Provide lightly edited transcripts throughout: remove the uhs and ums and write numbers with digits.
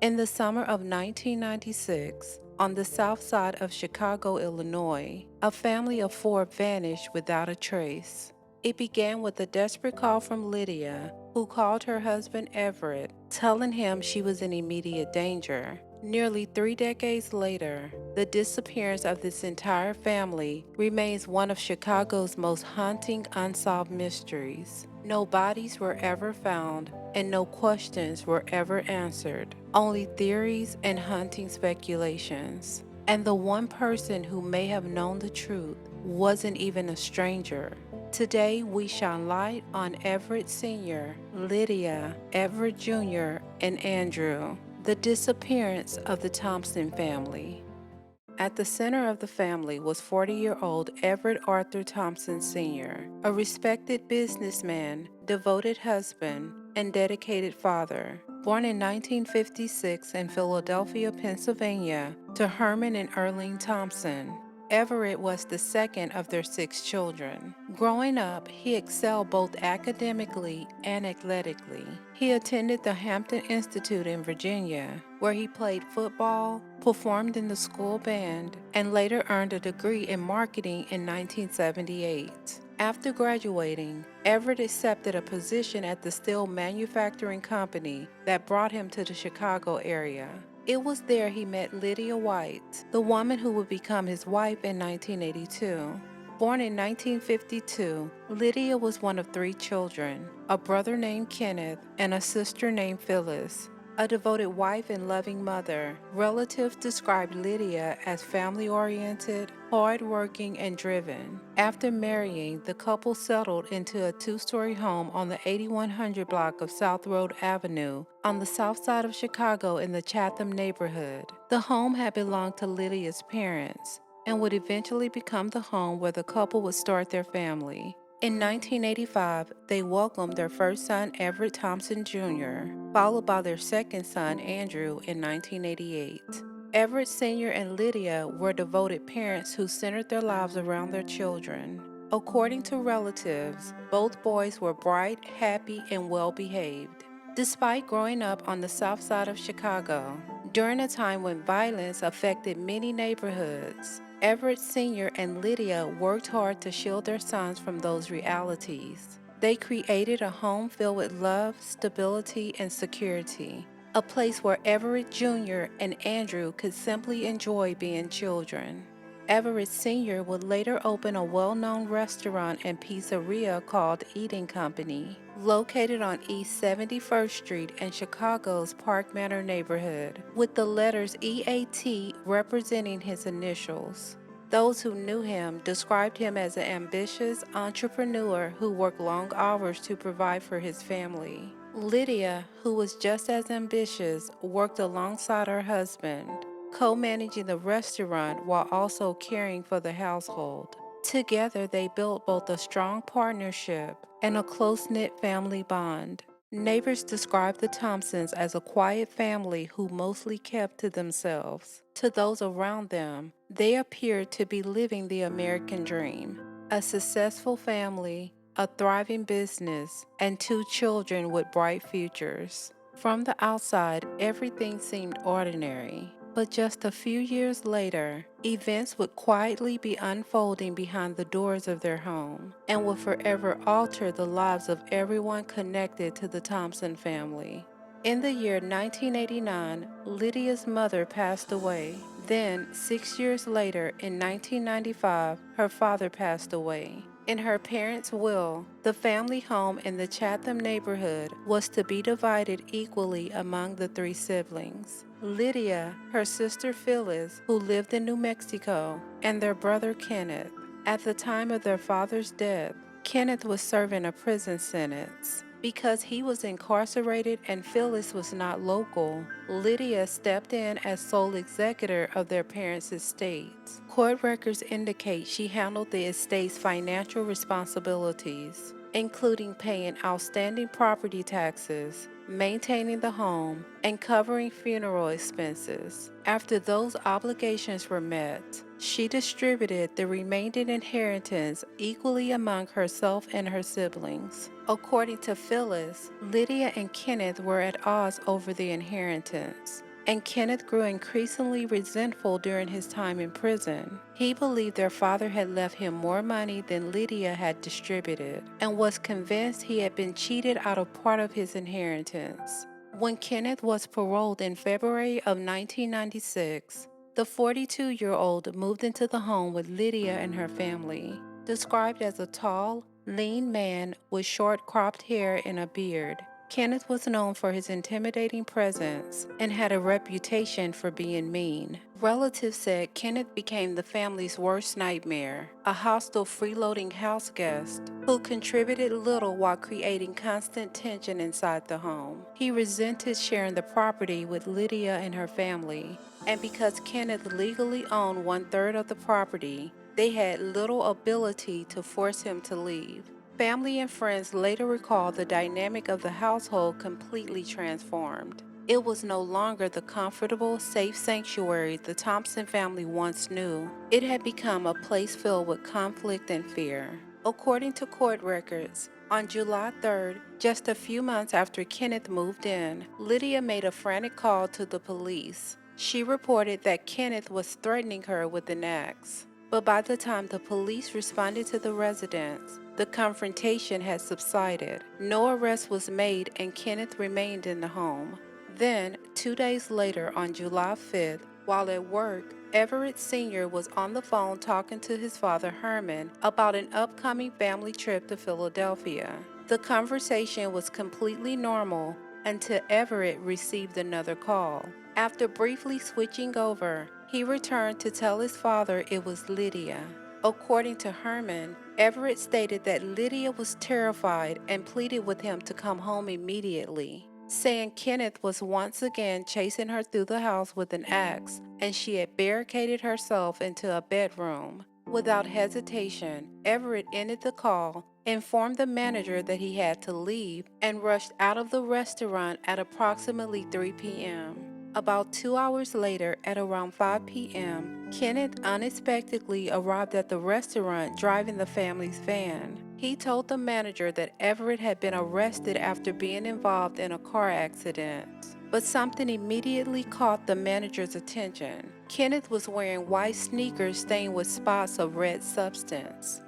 In the summer of 1996, on the south side of Chicago, Illinois, a family of four vanished without a trace. It began with a desperate call from Lydia, who called her husband Everett, telling him she was in immediate danger. Nearly 3 decades later, the disappearance of this entire family remains one of Chicago's most haunting unsolved mysteries. No bodies were ever found, and no questions were ever answered, only theories and haunting speculations. And the one person who may have known the truth wasn't even a stranger. Today, we shine light on Everett Sr., Lydia, Everett Jr., and Andrew, the disappearance of the Thompson family. At the center of the family was 40-year-old Everett Arthur Thompson Sr., a respected businessman, devoted husband, and dedicated father. Born in 1956 in Philadelphia, Pennsylvania, to Herman and Erling Thompson, Everett was the second of their 6 children. Growing up, he excelled both academically and athletically. He attended the Hampton Institute in Virginia, where he played football, performed in the school band, and later earned a degree in marketing in 1978. After graduating, Everett accepted a position at the steel manufacturing company that brought him to the Chicago area. It was there he met Lydia White, the woman who would become his wife in 1982. Born in 1952, Lydia was one of 3 children, a brother named Kenneth and a sister named Phyllis. A devoted wife and loving mother, relatives described Lydia as family-oriented, hard-working, and driven. After marrying, the couple settled into a 2-story home on the 8100 block of South Road Avenue on the south side of Chicago in the Chatham neighborhood. The home had belonged to Lydia's parents and would eventually become the home where the couple would start their family. In 1985, they welcomed their first son, Everett Thompson Jr., followed by their second son, Andrew, in 1988. Everett Sr. and Lydia were devoted parents who centered their lives around their children. According to relatives, both boys were bright, happy, and well behaved. Despite growing up on the south side of Chicago, during a time when violence affected many neighborhoods, Everett Sr. and Lydia worked hard to shield their sons from those realities. They created a home filled with love, stability, and security, a place where Everett Jr. and Andrew could simply enjoy being children. Everett Sr. would later open a well-known restaurant and pizzeria called Eating Company, located on East 71st Street in Chicago's Park Manor neighborhood, with the letters EAT representing his initials. Those who knew him described him as an ambitious entrepreneur who worked long hours to provide for his family. Lydia, who was just as ambitious, worked alongside her husband, co-managing the restaurant while also caring for the household. Together, they built both a strong partnership and a close-knit family bond. Neighbors described the Thompsons as a quiet family who mostly kept to themselves. To those around them, they appeared to be living the American dream. A successful family, a thriving business, and 2 children with bright futures. From the outside, everything seemed ordinary. But just a few years later, events would quietly be unfolding behind the doors of their home and would forever alter the lives of everyone connected to the Thompson family. In the year 1989, Lydia's mother passed away. Then, 6 years later, in 1995, her father passed away. In her parents' will, the family home in the Chatham neighborhood was to be divided equally among the 3 siblings. Lydia, her sister Phyllis, who lived in New Mexico, and their brother Kenneth. At the time of their father's death, Kenneth was serving a prison sentence. Because he was incarcerated and Phyllis was not local, Lydia stepped in as sole executor of their parents' estates. Court records indicate she handled the estate's financial responsibilities, including paying outstanding property taxes, maintaining the home, and covering funeral expenses. After those obligations were met, she distributed the remaining inheritance equally among herself and her siblings. According to Phyllis, Lydia and Kenneth were at odds over the inheritance, and Kenneth grew increasingly resentful during his time in prison. He believed their father had left him more money than Lydia had distributed, and was convinced he had been cheated out of part of his inheritance. When Kenneth was paroled in February of 1996, the 42-year-old moved into the home with Lydia and her family. Described as a tall, lean man with short cropped hair and a beard, Kenneth was known for his intimidating presence and had a reputation for being mean. Relatives said Kenneth became the family's worst nightmare, a hostile freeloading house guest who contributed little while creating constant tension inside the home. He resented sharing the property with Lydia and her family, and because Kenneth legally owned 1/3 of the property, they had little ability to force him to leave. Family and friends later recalled the dynamic of the household completely transformed. It was no longer the comfortable, safe sanctuary the Thompson family once knew. It had become a place filled with conflict and fear. According to court records, on July 3rd, just a few months after Kenneth moved in, Lydia made a frantic call to the police. She reported that Kenneth was threatening her with an axe. But by the time the police responded to the residence, the confrontation had subsided. No arrest was made and Kenneth remained in the home. Then, 2 days later on July 5th, while at work, Everett Sr. was on the phone talking to his father Herman about an upcoming family trip to Philadelphia. The conversation was completely normal until Everett received another call. After briefly switching over, he returned to tell his father it was Lydia. According to Herman, Everett stated that Lydia was terrified and pleaded with him to come home immediately, saying Kenneth was once again chasing her through the house with an axe and she had barricaded herself into a bedroom. Without hesitation, Everett ended the call, informed the manager that he had to leave, and rushed out of the restaurant at approximately 3 p.m. About 2 hours later, at around 5 p.m., Kenneth unexpectedly arrived at the restaurant driving the family's van. He told the manager that Everett had been arrested after being involved in a car accident. But something immediately caught the manager's attention. Kenneth was wearing white sneakers stained with spots of red substance.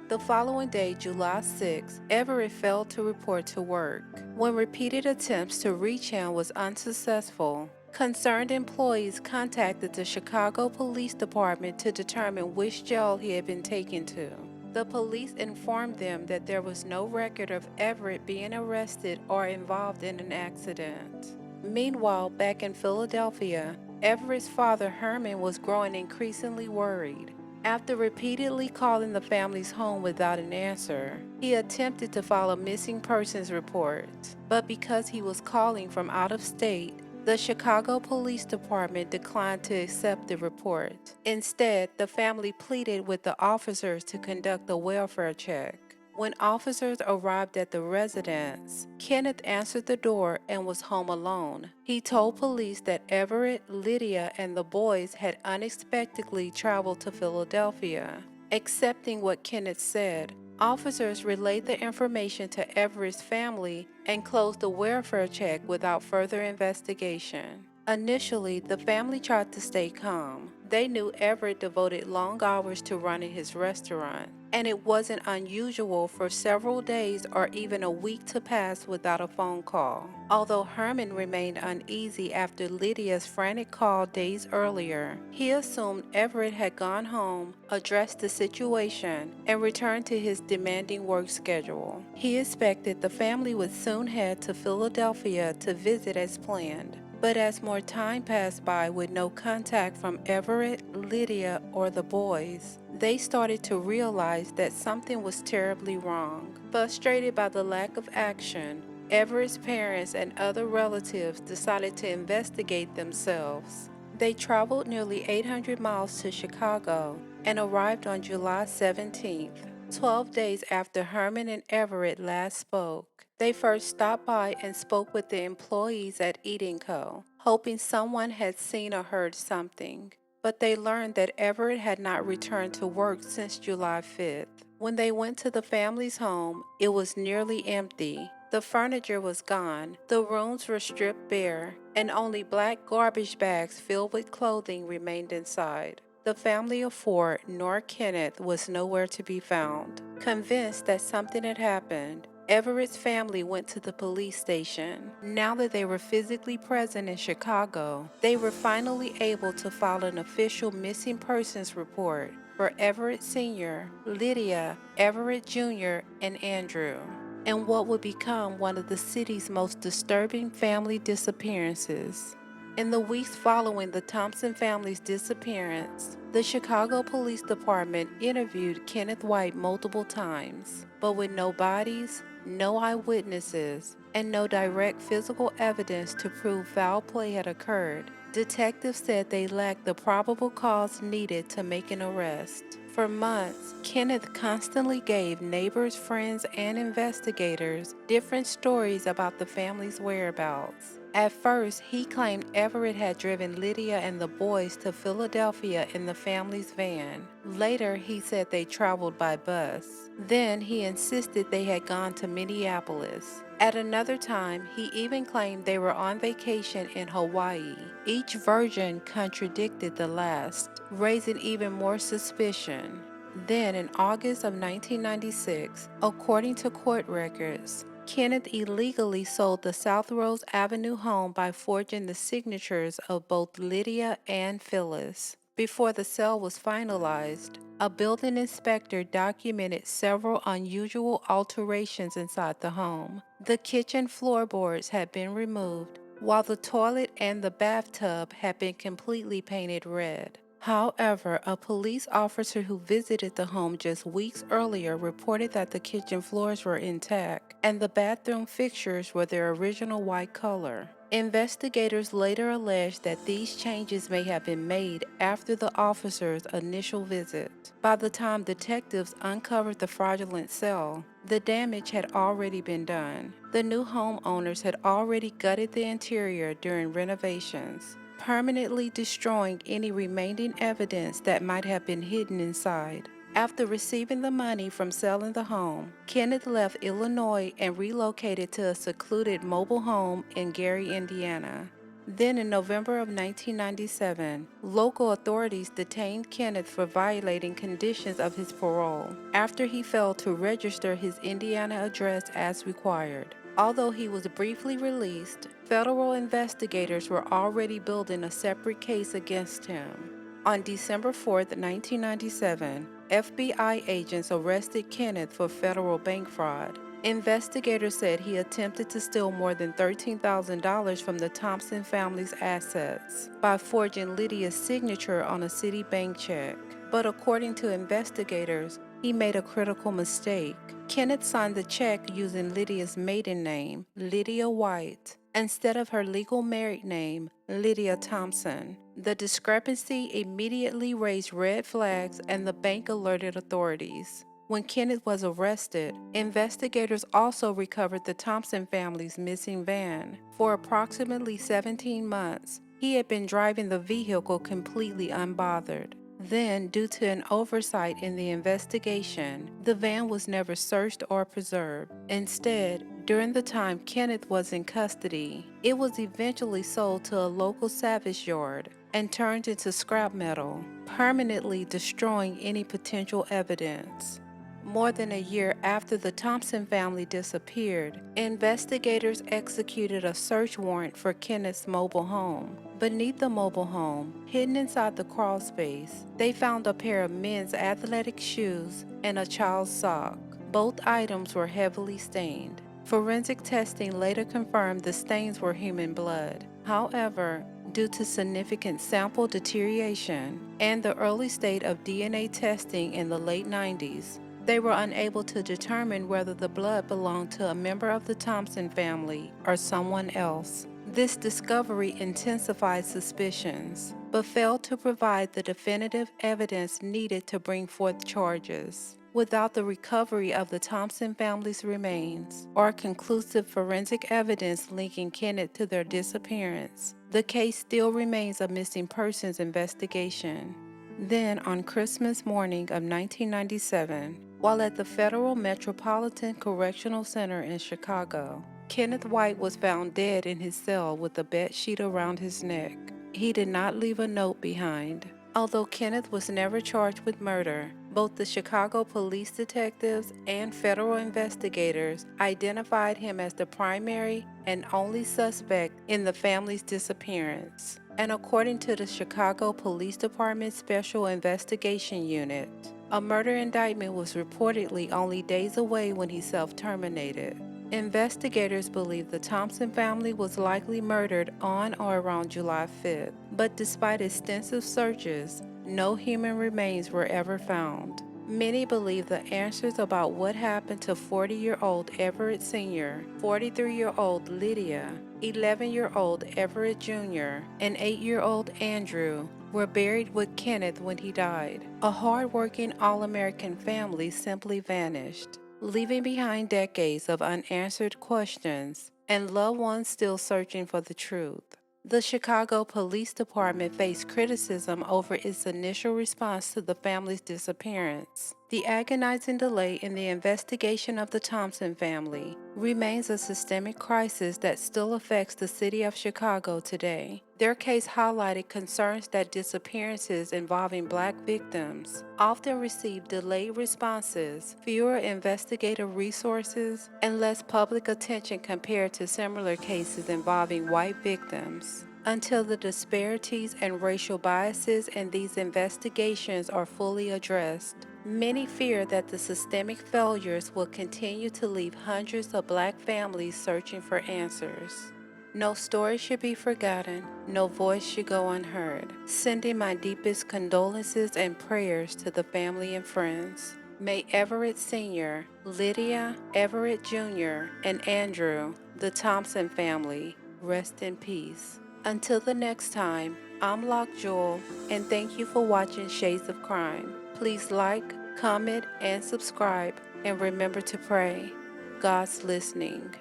The following day, July 6, Everett failed to report to work. When repeated attempts to reach him was unsuccessful, concerned employees contacted the Chicago Police Department to determine which jail he had been taken to. The police informed them that there was no record of Everett being arrested or involved in an accident. Meanwhile, back in Philadelphia, Everett's father Herman was growing increasingly worried. After repeatedly calling the family's home without an answer, he attempted to file a missing persons report. But because he was calling from out of state, the Chicago Police Department declined to accept the report. Instead, the family pleaded with the officers to conduct a welfare check. When officers arrived at the residence, Kenneth answered the door and was home alone. He told police that Everett, Lydia, and the boys had unexpectedly traveled to Philadelphia. Accepting what Kenneth said, officers relayed the information to Everett's family and closed the welfare check without further investigation. Initially, the family tried to stay calm. They knew Everett devoted long hours to running his restaurant, and it wasn't unusual for several days or even a week to pass without a phone call. Although Herman remained uneasy after Lydia's frantic call days earlier, he assumed Everett had gone home, addressed the situation, and returned to his demanding work schedule. He expected the family would soon head to Philadelphia to visit as planned. But as more time passed by with no contact from Everett, Lydia, or the boys, they started to realize that something was terribly wrong. Frustrated by the lack of action, Everett's parents and other relatives decided to investigate themselves. They traveled nearly 800 miles to Chicago and arrived on July 17th, 12 days after Herman and Everett last spoke. They first stopped by and spoke with the employees at Eating Co., hoping someone had seen or heard something. But they learned that Everett had not returned to work since July 5th. When they went to the family's home, it was nearly empty. The furniture was gone, the rooms were stripped bare, and only black garbage bags filled with clothing remained inside. The family of four, nor Kenneth, was nowhere to be found. Convinced that something had happened, Everett's family went to the police station. Now that they were physically present in Chicago, they were finally able to file an official missing persons report for Everett Sr., Lydia, Everett Jr., and Andrew, and what would become one of the city's most disturbing family disappearances. In the weeks following the Thompson family's disappearance, the Chicago Police Department interviewed Kenneth White multiple times, but with no bodies, no eyewitnesses, and no direct physical evidence to prove foul play had occurred. Detectives said they lacked the probable cause needed to make an arrest. For months, Kenneth constantly gave neighbors, friends, and investigators different stories about the family's whereabouts. At first, he claimed Everett had driven Lydia and the boys to Philadelphia in the family's van. Later, he said they traveled by bus. Then, he insisted they had gone to Minneapolis. At another time, he even claimed they were on vacation in Hawaii. Each version contradicted the last, raising even more suspicion. Then, in August of 1996, according to court records, Kenneth illegally sold the South Rose Avenue home by forging the signatures of both Lydia and Phyllis. Before the sale was finalized, a building inspector documented several unusual alterations inside the home. The kitchen floorboards had been removed, while the toilet and the bathtub had been completely painted red. However, a police officer who visited the home just weeks earlier reported that the kitchen floors were intact and the bathroom fixtures were their original white color. Investigators later alleged that these changes may have been made after the officer's initial visit. By the time detectives uncovered the fraudulent sale, the damage had already been done. The new homeowners had already gutted the interior during renovations, permanently destroying any remaining evidence that might have been hidden inside. After receiving the money from selling the home, Kenneth left Illinois and relocated to a secluded mobile home in Gary, Indiana. Then in November of 1997, local authorities detained Kenneth for violating conditions of his parole after he failed to register his Indiana address as required. Although he was briefly released, federal investigators were already building a separate case against him. On December 4, 1997, FBI agents arrested Kenneth for federal bank fraud. Investigators said he attempted to steal more than $13,000 from the Thompson family's assets by forging Lydia's signature on a city bank check. But according to investigators, he made a critical mistake. Kenneth signed the check using Lydia's maiden name, Lydia White, instead of her legal married name, Lydia Thompson. The discrepancy immediately raised red flags and the bank alerted authorities. When Kenneth was arrested, investigators also recovered the Thompson family's missing van. For approximately 17 months, he had been driving the vehicle completely unbothered. Then, due to an oversight in the investigation, the van was never searched or preserved. Instead, during the time Kenneth was in custody, it was eventually sold to a local salvage yard and turned into scrap metal, permanently destroying any potential evidence. More than a year after the Thompson family disappeared, investigators executed a search warrant for Kenneth's mobile home. Beneath the mobile home, hidden inside the crawl space, they found a pair of men's athletic shoes and a child's sock. Both items were heavily stained. Forensic testing later confirmed the stains were human blood. However, due to significant sample deterioration and the early state of DNA testing in the late 90s, they were unable to determine whether the blood belonged to a member of the Thompson family or someone else. This discovery intensified suspicions, but failed to provide the definitive evidence needed to bring forth charges. Without the recovery of the Thompson family's remains or conclusive forensic evidence linking Kenneth to their disappearance, the case still remains a missing persons investigation. Then, on Christmas morning of 1997, while at the Federal Metropolitan Correctional Center in Chicago, Kenneth White was found dead in his cell with a bed sheet around his neck. He did not leave a note behind. Although Kenneth was never charged with murder, both the Chicago police detectives and federal investigators identified him as the primary and only suspect in the family's disappearance. And according to the Chicago Police Department Special Investigation Unit, a murder indictment was reportedly only days away when he self-terminated. Investigators believe the Thompson family was likely murdered on or around July 5th, but despite extensive searches, no human remains were ever found. Many believe the answers about what happened to 40-year-old Everett Sr., 43-year-old Lydia, 11-year-old Everett Jr., and 8-year-old Andrew were buried with Kenneth when he died. A hard-working all-American family simply vanished, leaving behind decades of unanswered questions and loved ones still searching for the truth. The Chicago Police Department faced criticism over its initial response to the family's disappearance. The agonizing delay in the investigation of the Thompson family remains a systemic crisis that still affects the city of Chicago today. Their case highlighted concerns that disappearances involving Black victims often receive delayed responses, fewer investigative resources, and less public attention compared to similar cases involving white victims. Until the disparities and racial biases in these investigations are fully addressed, many fear that the systemic failures will continue to leave hundreds of Black families searching for answers. No story should be forgotten, no voice should go unheard. Sending my deepest condolences and prayers to the family and friends. May Everett Sr., Lydia, Everett Jr., and Andrew, the Thompson family, rest in peace. Until the next time, I'm Lock Jewel, and thank you for watching Shades of Crime. Please like, comment, and subscribe, and remember to pray. God's listening.